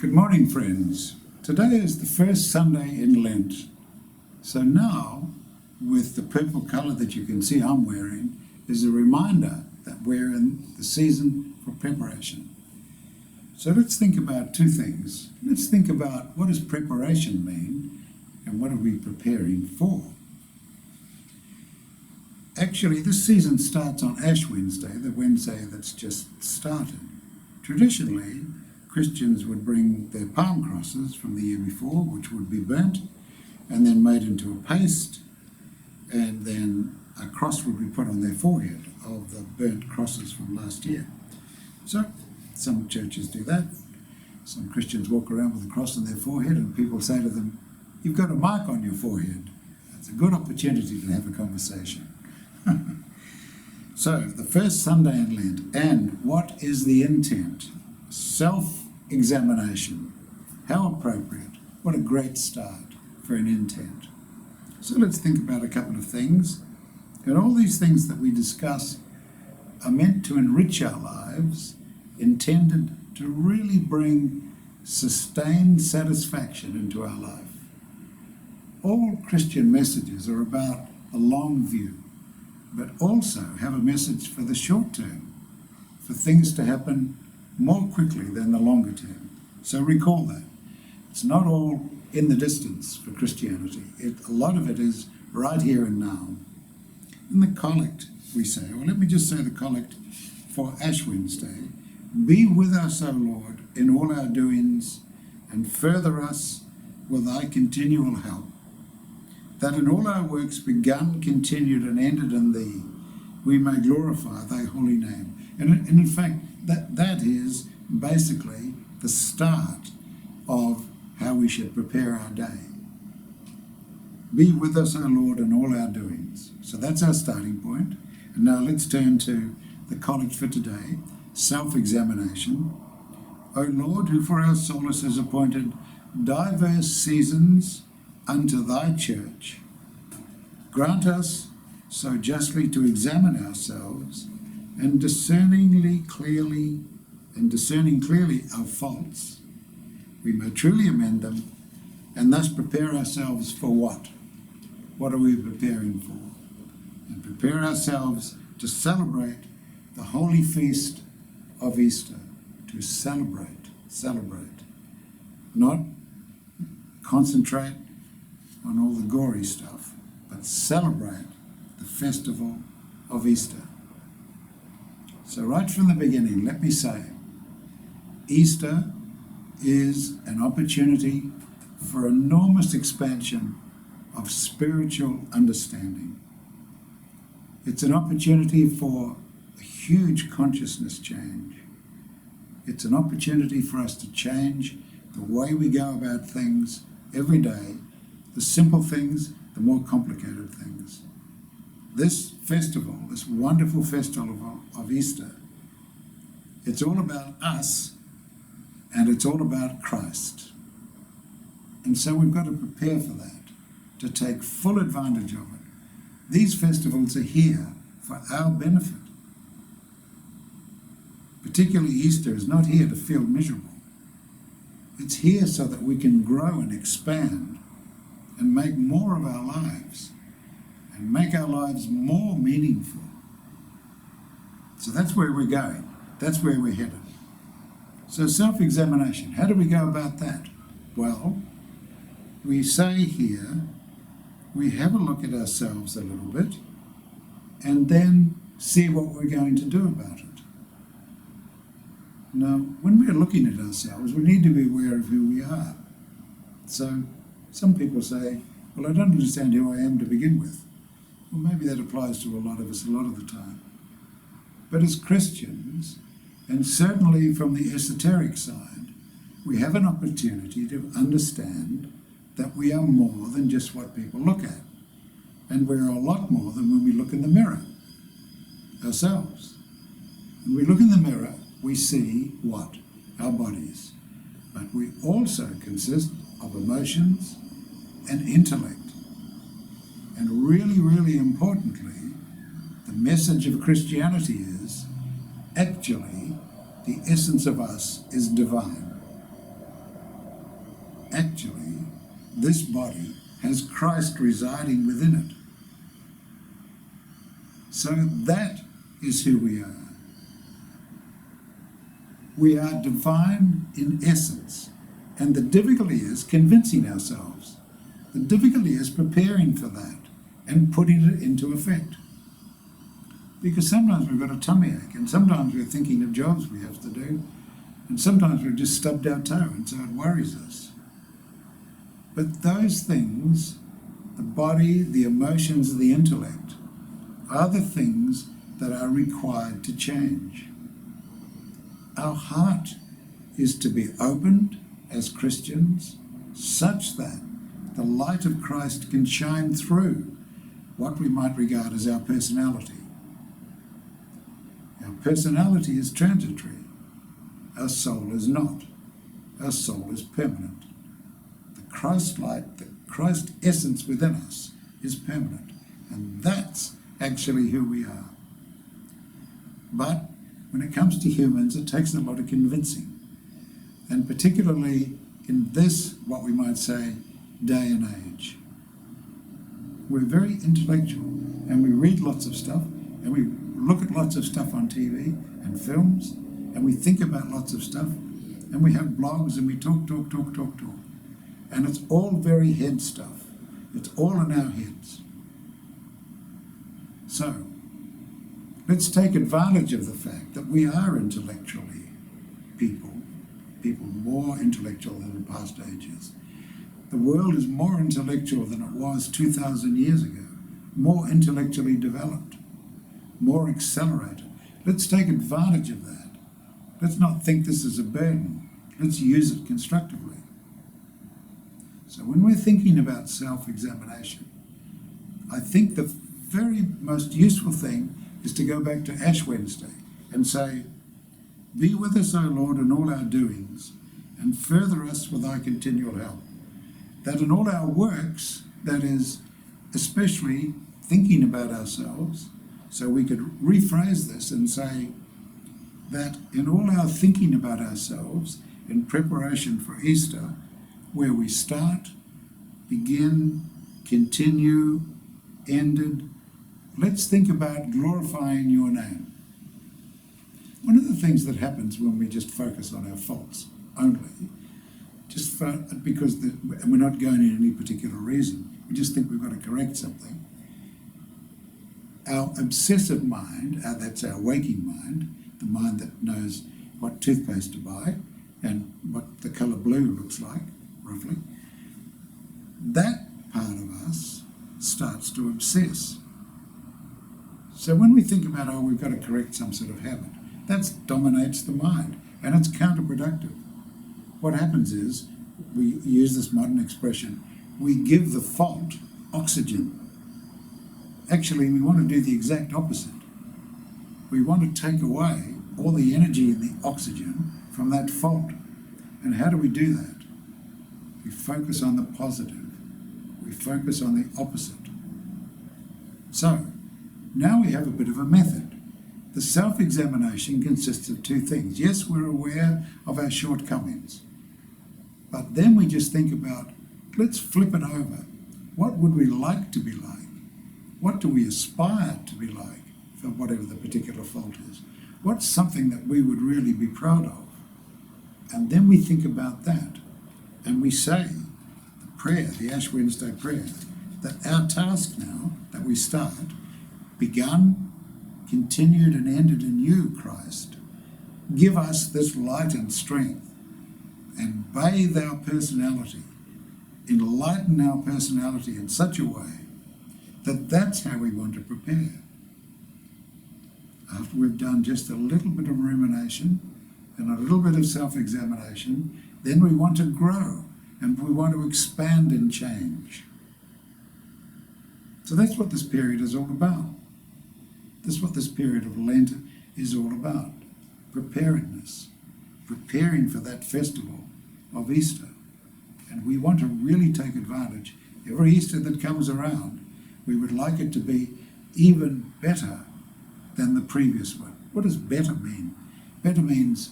Good morning, friends. Today is the first Sunday in Lent. So now, with the purple colour that you can see I'm wearing, is a reminder that we're in the season for preparation. So let's think about two things. Let's think about, what does preparation mean and what are we preparing for? Actually, this season starts on Ash Wednesday, the Wednesday that's just started. Traditionally, Christians would bring their palm crosses from the year before, which would be burnt and then made into a paste, and then a cross would be put on their forehead of the burnt crosses from last year. So some churches do that. Some Christians walk around with a cross on their forehead and people say to them, "You've got a mark on your forehead." It's a good opportunity to have a conversation. So the first Sunday in Lent, and what is the intent? Self-examination. How appropriate. What a great start for an intent. So let's think about a couple of things. And all these things that we discuss are meant to enrich our lives, intended to really bring sustained satisfaction into our life. All Christian messages are about the long view, but also have a message for the short term, for things to happen more quickly than the longer term. So recall that. It's not all in the distance for Christianity. A lot of it is right here and now. In the collect, we say, or let me just say the collect for Ash Wednesday, "Be with us, O Lord, in all our doings, and further us with thy continual help, that in all our works begun, continued, and ended in thee, we may glorify thy holy name." And in fact, that is basically the start of how we should prepare our day. Be with us, O Lord, in all our doings. So that's our starting point. And now let's turn to the collect for today, self-examination. O Lord, who for our solace has appointed diverse seasons unto thy church, grant us so justly to examine ourselves, and discerning clearly our faults, we may truly amend them, and thus prepare ourselves for what? What are we preparing for? And prepare ourselves to celebrate the holy feast of Easter. To celebrate. Not concentrate on all the gory stuff, but celebrate the festival of Easter. So right from the beginning, let me say, Easter is an opportunity for enormous expansion of spiritual understanding. It's an opportunity for a huge consciousness change. It's an opportunity for us to change the way we go about things every day, the simple things, the more complicated things. This festival, this wonderful festival of Easter, it's all about us and it's all about Christ. And so we've got to prepare for that, to take full advantage of it. These festivals are here for our benefit. Particularly Easter is not here to feel miserable. It's here so that we can grow and expand and make more of our lives and make our lives more meaningful. So that's where we're going. That's where we're headed. So self-examination, how do we go about that? Well, we say here, we have a look at ourselves a little bit and then see what we're going to do about it. Now, when we're looking at ourselves, we need to be aware of who we are. So some people say, well, I don't understand who I am to begin with. Well, maybe that applies to a lot of us a lot of the time. But as Christians, and certainly from the esoteric side, we have an opportunity to understand that we are more than just what people look at. And we're a lot more than when we look in the mirror ourselves. When we look in the mirror, we see what? Our bodies. But we also consist of emotions and intellect. And really, really importantly, the message of Christianity is, actually, the essence of us is divine. actually this body has Christ residing within it. So that is who we are. We are divine in essence, and the difficulty is convincing ourselves. The difficulty is preparing for that and putting it into effect. Because sometimes we've got a tummy ache, and sometimes we're thinking of jobs we have to do, and sometimes we've just stubbed our toe, and so it worries us. But those things, the body, the emotions, the intellect, are the things that are required to change. Our heart is to be opened as Christians such that the light of Christ can shine through what we might regard as our personality. Our personality is transitory. Our soul is not. Our soul is permanent. The Christ light, the Christ essence within us is permanent. And that's actually who we are. But when it comes to humans, it takes a lot of convincing. And particularly in this, what we might say, day and age. We're very intellectual, and we read lots of stuff, and we look at lots of stuff on TV and films, and we think about lots of stuff, and we have blogs, and we talk. And it's all very head stuff. It's all in our heads. So, let's take advantage of the fact that we are intellectually people more intellectual than in past ages. The world is more intellectual than it was 2,000 years ago, more intellectually developed, more accelerated. Let's take advantage of that. Let's not think this is a burden. Let's use it constructively. So when we're thinking about self-examination, I think the very most useful thing is to go back to Ash Wednesday and say, "Be with us, O Lord, in all our doings, and further us with thy continual help." That in all our works, that is, especially thinking about ourselves, so we could rephrase this and say that in all our thinking about ourselves, in preparation for Easter, where we start, begin, continue, ended, let's think about glorifying your name. One of the things that happens when we just focus on our faults only, because we're not going in any particular reason, we just think we've got to correct something. Our obsessive mind, that's our waking mind, the mind that knows what toothpaste to buy and what the colour blue looks like, roughly, that part of us starts to obsess. So when we think about, we've got to correct some sort of habit, that dominates the mind, and it's counterproductive. What happens is, we use this modern expression, we give the fault oxygen. Actually, we want to do the exact opposite. We want to take away all the energy and the oxygen from that fault. And how do we do that? We focus on the positive. We focus on the opposite. So, now we have a bit of a method. The self-examination consists of two things. Yes, we're aware of our shortcomings, but then we just think about, let's flip it over. What would we like to be like? What do we aspire to be like for whatever the particular fault is? What's something that we would really be proud of? And then we think about that, and we say the prayer, the Ash Wednesday prayer, that our task now that we start, begun, continued and ended in you, Christ, give us this light and strength, and bathe our personality, enlighten our personality in such a way that that's how we want to prepare. After we've done just a little bit of rumination and a little bit of self-examination, then we want to grow and we want to expand and change. So that's what this period is all about. That's what this period of Lent is all about. Preparedness. Preparing for that festival of Easter. And we want to really take advantage. Every Easter that comes around, we would like it to be even better than the previous one. What does better mean? Better means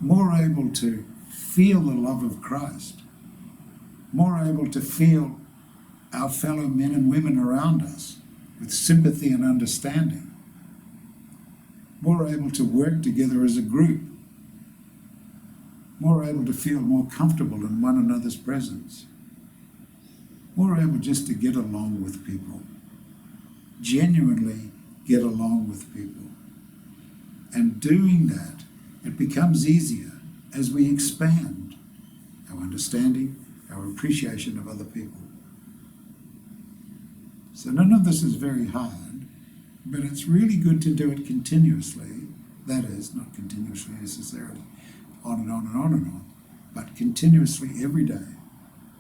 more able to feel the love of Christ, more able to feel our fellow men and women around us with sympathy and understanding, more able to work together as a group, more able to feel more comfortable in one another's presence, more able just to get along with people, genuinely get along with people. And doing that, it becomes easier as we expand our understanding, our appreciation of other people. So none of this is very hard, but it's really good to do it continuously. That is, not continuously necessarily, on and on and on and on, but continuously every day.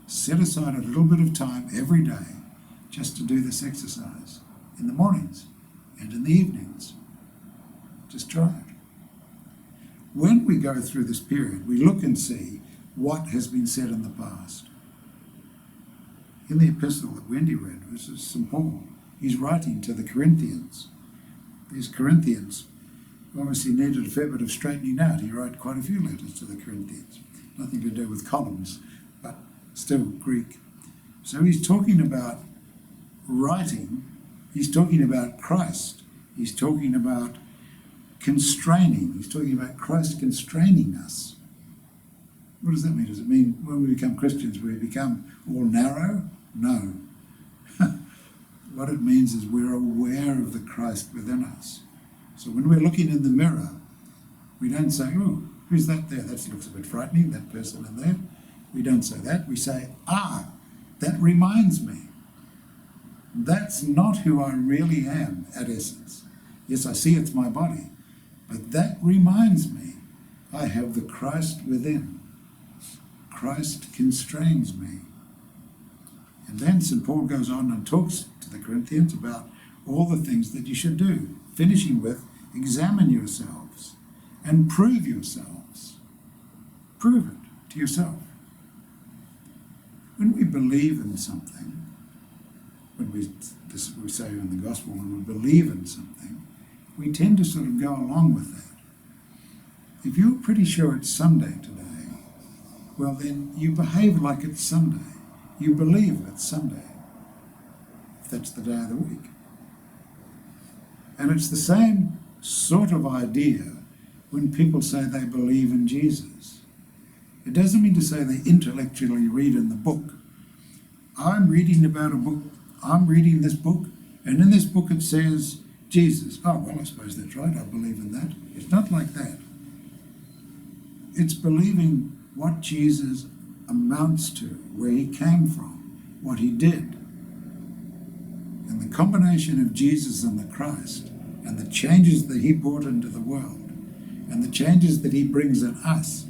Set aside a little bit of time every day just to do this exercise in the mornings and in the evenings. Just try it. When we go through this period, we look and see what has been said in the past. In the epistle that Wendy read, this is St. Paul. He's writing to the Corinthians. These Corinthians obviously needed a fair bit of straightening out. He wrote quite a few letters to the Corinthians. Nothing to do with columns, but still Greek. So he's talking about writing. He's talking about Christ. He's talking about constraining. He's talking about Christ constraining us. What does that mean? Does it mean when we become Christians we become all narrow? No. What it means is we're aware of the Christ within us. So when we're looking in the mirror, we don't say, oh, who's that there? That looks a bit frightening, that person in there. We don't say that. We say, that reminds me. That's not who I really am at essence. Yes, I see it's my body, but that reminds me I have the Christ within. Christ constrains me. And then St. Paul goes on and talks to the Corinthians about all the things that you should do, finishing with, examine yourselves and prove yourselves. Prove it to yourself. When we believe in something, when we say in the gospel, when we believe in something, we tend to sort of go along with that. If you're pretty sure it's Sunday today, well then you behave like it's Sunday. You believe it's Sunday, if that's the day of the week. And it's the same sort of idea when people say they believe in Jesus. It doesn't mean to say they intellectually read in the book. I'm reading about a book, I'm reading this book, and in this book it says Jesus. Oh, well, I suppose that's right, I believe in that. It's not like that. It's believing what Jesus amounts to, where he came from, what he did. And the combination of Jesus and the Christ, and the changes that he brought into the world, and the changes that he brings in us,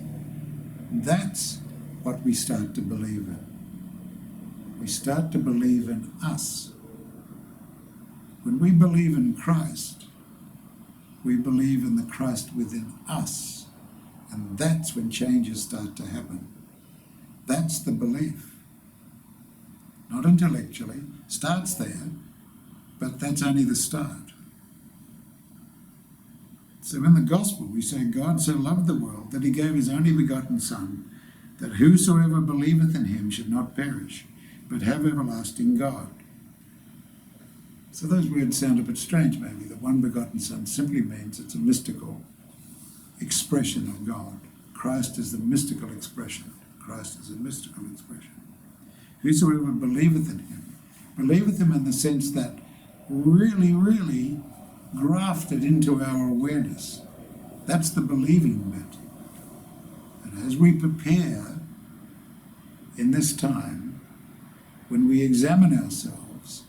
that's what we start to believe in. We start to believe in us. When we believe in Christ, we believe in the Christ within us. And that's when changes start to happen. That's the belief. Not intellectually. Starts there, but that's only the start. So in the gospel we say, God so loved the world that he gave his only begotten Son, that whosoever believeth in him should not perish, but have everlasting God. So those words sound a bit strange maybe. The one begotten Son simply means it's a mystical expression of God. Christ is the mystical expression. Christ is a mystical expression. Whosoever believeth in him in the sense that really, really grafted into our awareness. That's the believing bit. And as we prepare in this time, when we examine ourselves,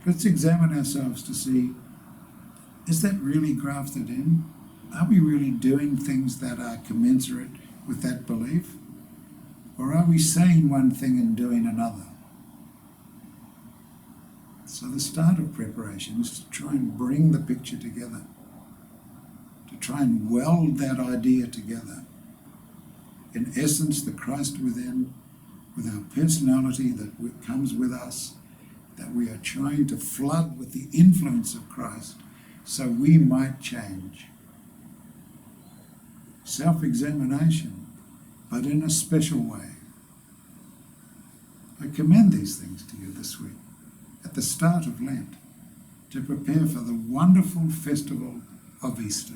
let's examine ourselves to see, is that really grafted in? Are we really doing things that are commensurate with that belief? Or are we saying one thing and doing another? So the start of preparation is to try and bring the picture together, to try and weld that idea together. In essence, the Christ within, with our personality that comes with us, that we are trying to flood with the influence of Christ so we might change. Self-examination, but in a special way. I commend these things to you this week, at the start of Lent, to prepare for the wonderful festival of Easter.